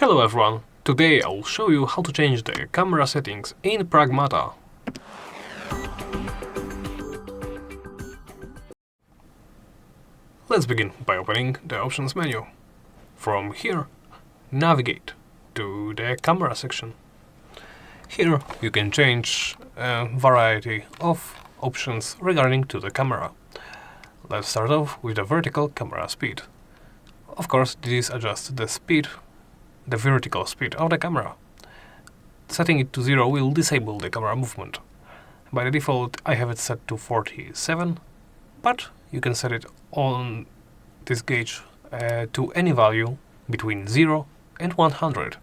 Hello everyone, today I'll show you how to change the camera settings in Pragmata. Let's begin by opening the options menu. From here, navigate to the camera section. Here you can change a variety of options regarding to the camera. Let's start off with the vertical camera speed. Of course, this adjusts the vertical speed of the camera. Setting it to 0 will disable the camera movement. By the default, I have it set to 47, but you can set it on this gauge to any value between 0 and 100.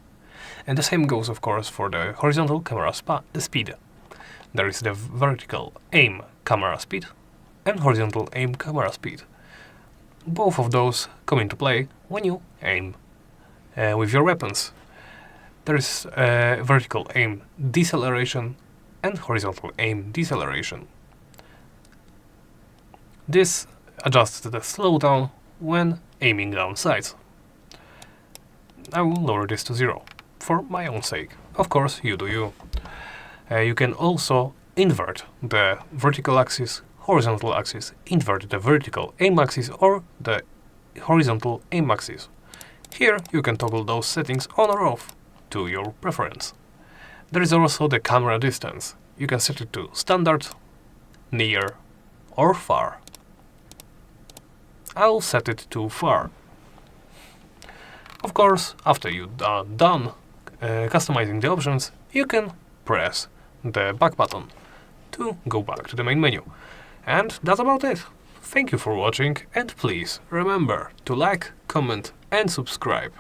And the same goes, of course, for the horizontal camera speed. There is the vertical aim camera speed and horizontal aim camera speed. Both of those come into play when you aim with your weapons. There is vertical aim deceleration and horizontal aim deceleration. This adjusts the slowdown when aiming down sights. I will lower this to 0 for my own sake. Of course, you do you. You can also invert the vertical axis, horizontal axis, invert the vertical aim axis or the horizontal aim axis. Here you can toggle those settings on or off to your preference. There is also the camera distance. You can set it to standard, near or far. I'll set it to far. Of course, after you are done customizing the options, you can press the back button to go back to the main menu. And that's about it. Thank you for watching, and please remember to like, comment and subscribe.